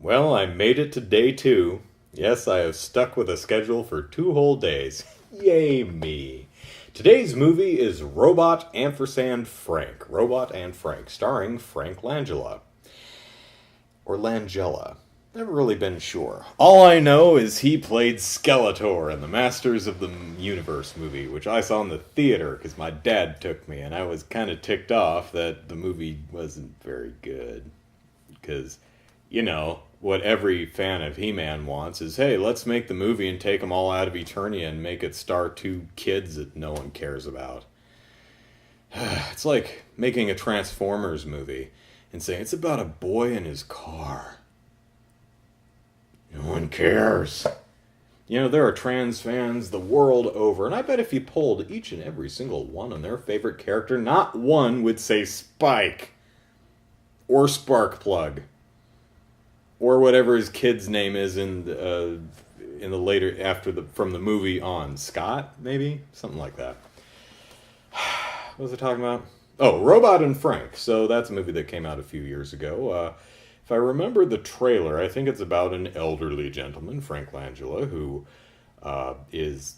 Well, I made it to day 2. Yes, I have stuck with a schedule for 2 whole days. Yay me. Today's movie is Robot Ampersand Frank. Robot and Frank, starring Frank Langella. Or Langella. Never really been sure. All I know is he played Skeletor in the Masters of the Universe movie, which I saw in the theater because my dad took me, and I was kind of ticked off that the movie wasn't very good. Because, what every fan of He-Man wants is, hey, let's make the movie and take them all out of Eternia and make it star 2 kids that no one cares about. It's like making a Transformers movie and saying it's about a boy in his car. No one cares. There are trans fans the world over, and I bet if you polled each and every single one on their favorite character, not one would say Spike. Or Sparkplug. Or whatever his kid's name is in the later, from the movie on. Scott, maybe? Something like that. What was I talking about? Oh, Robot and Frank. So that's a movie that came out a few years ago. If I remember the trailer, I think it's about an elderly gentleman, Frank Langella, who is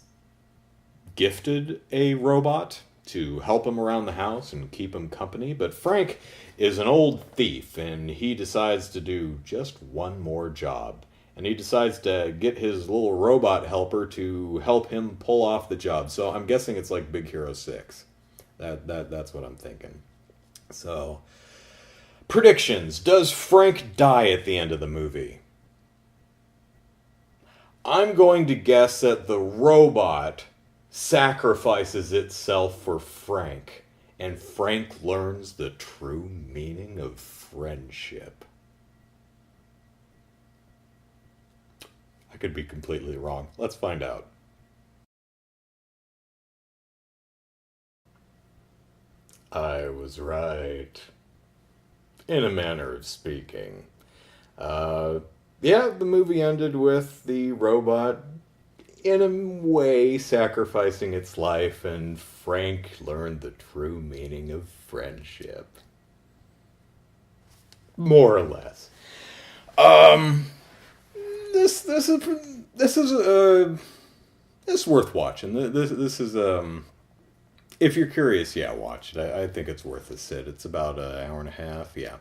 gifted a robot to help him around the house and keep him company. But Frank is an old thief, and he decides to do just one more job. And he decides to get his little robot helper to help him pull off the job. So I'm guessing it's like Big Hero 6. That's what I'm thinking. So, predictions. Does Frank die at the end of the movie? I'm going to guess that the robot sacrifices itself for Frank, and Frank learns the true meaning of friendship. I could be completely wrong. Let's find out. I was right. In a manner of speaking. The movie ended with the robot, in a way, sacrificing its life, and Frank learned the true meaning of friendship. More or less. This is worth watching. This is if you're curious, yeah, watch it. I think it's worth a sit. It's about an hour and a half. Yeah.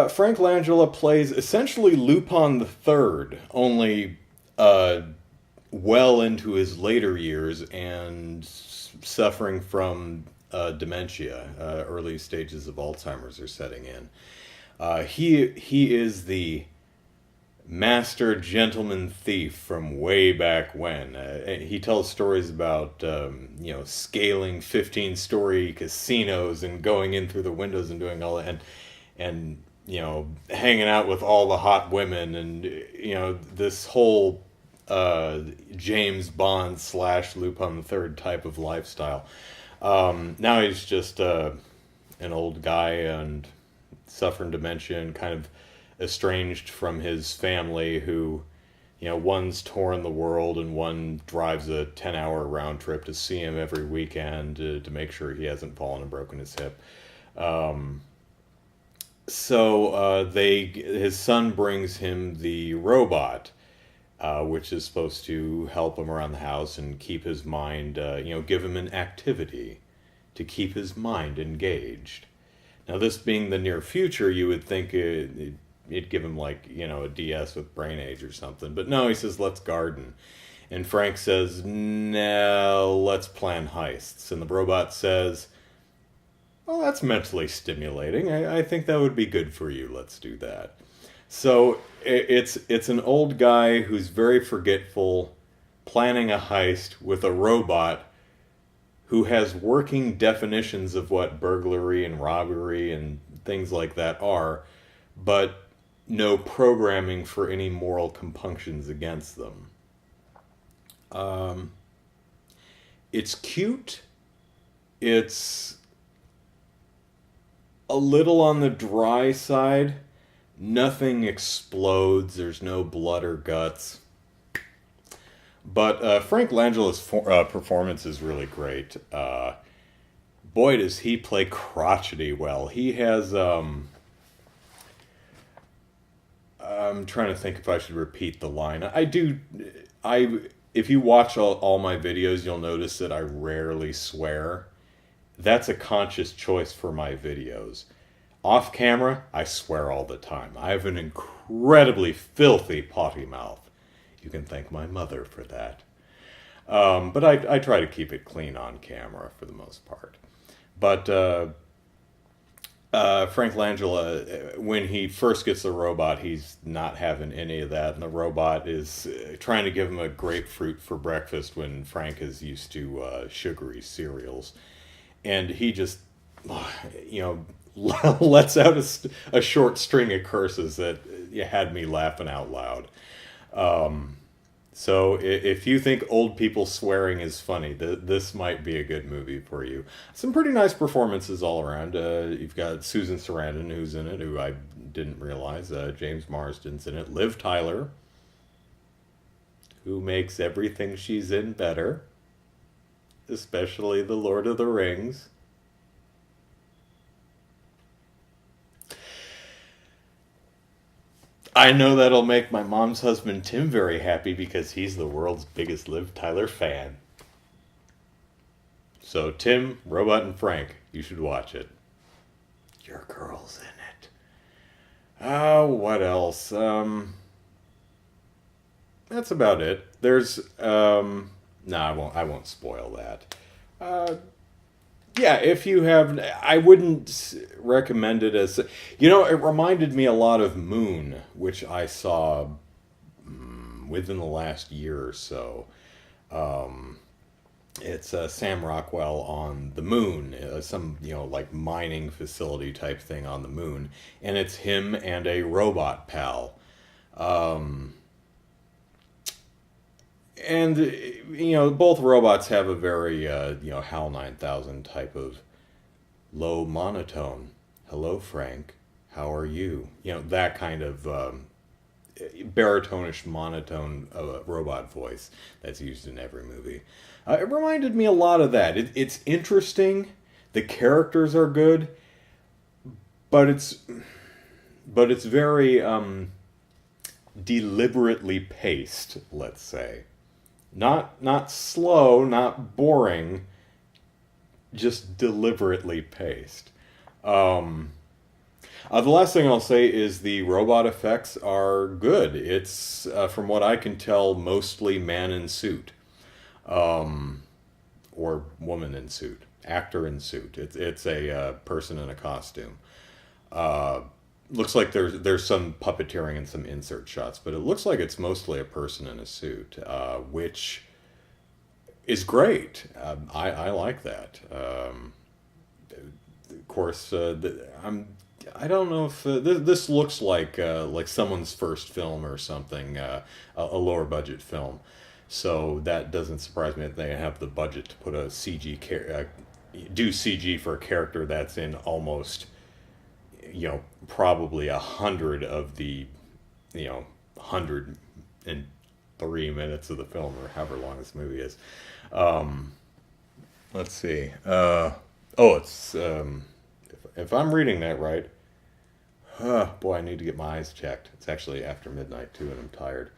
Frank Langella plays essentially Lupin the Third, only well into his later years and suffering from dementia. Early stages of Alzheimer's are setting in. He is the master gentleman thief from way back when. He tells stories about scaling 15-story casinos and going in through the windows and doing all that, and hanging out with all the hot women, and this whole James Bond / Lupin the Third type of lifestyle. Now he's just an old guy and suffering dementia and kind of estranged from his family, who, one's touring the world and one drives a 10-hour round trip to see him every weekend to make sure he hasn't fallen and broken his hip. His son brings him the robot, which is supposed to help him around the house and keep his mind, give him an activity to keep his mind engaged. Now, this being the near future, you would think it'd give him a DS with brain age or something. But no, he says, let's garden. And Frank says, no, let's plan heists. And the robot says, well, that's mentally stimulating. I think that would be good for you. Let's do that. So it's an old guy who's very forgetful, planning a heist with a robot who has working definitions of what burglary and robbery and things like that are, but no programming for any moral compunctions against them. It's cute. It's a little on the dry side. Nothing explodes. There's no blood or guts. But Frank Langella's performance is really great. Boy, does he play crotchety well. He has I'm trying to think if I should repeat the line. I do. If you watch all my videos, you'll notice that I rarely swear. That's a conscious choice for my videos. Off camera, I swear all the time. I have an incredibly filthy potty mouth. You can thank my mother for that. But I try to keep it clean on camera for the most part. But Frank Langella, when he first gets the robot, he's not having any of that. And the robot is trying to give him a grapefruit for breakfast when Frank is used to sugary cereals. And he just, lets out a short string of curses that had me laughing out loud. So if you think old people swearing is funny, this might be a good movie for you. Some pretty nice performances all around. You've got Susan Sarandon, who's in it, who I didn't realize. James Marsden's in it. Liv Tyler, who makes everything she's in better, especially The Lord of the Rings. I know that'll make my mom's husband Tim very happy because he's the world's biggest Liv Tyler fan. So Tim, Robot, and Frank, you should watch it. Your girl's in it. Oh, what else? That's about it. There's I won't spoil that. Yeah, if you have, I wouldn't recommend it as, it reminded me a lot of Moon, which I saw within the last year or so. It's Sam Rockwell on the moon, some, like mining facility type thing on the moon. And it's him and a robot pal. And, both robots have a very, HAL 9000 type of low monotone. Hello, Frank. How are you? That kind of baritonish monotone robot voice that's used in every movie. It reminded me a lot of that. It's interesting. The characters are good. But it's very deliberately paced, let's say. Not slow, not boring, just deliberately paced. The last thing I'll say is the robot effects are good. It's, from what I can tell, mostly man in suit. Or woman in suit. Actor in suit. It's a person in a costume. Looks like there's some puppeteering and some insert shots, but it looks like it's mostly a person in a suit, which is great. I like that. Of course, I don't know if this looks like someone's first film or something, a lower budget film. So that doesn't surprise me that they have the budget to put a do CG for a character that's in almost, probably 100 of the, 103 minutes of the film, or however long this movie is. Let's see. It's, if I'm reading that right, boy, I need to get my eyes checked. It's actually after midnight too, and I'm tired.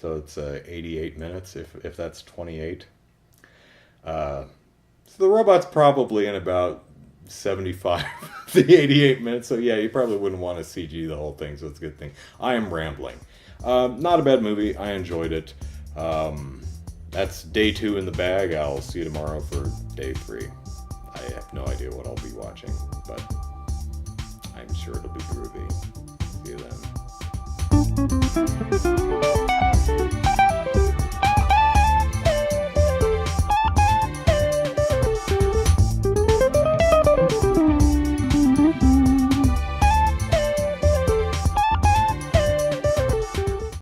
So it's 88 minutes, if that's 28. So the robot's probably in about 75 the 88 minutes, so yeah, you probably wouldn't want to CG the whole thing, so it's a good thing. I am rambling. Not a bad movie. I enjoyed it. That's day 2 in the bag. I'll see you tomorrow for day 3. I have no idea what I'll be watching, but I'm sure it'll be groovy.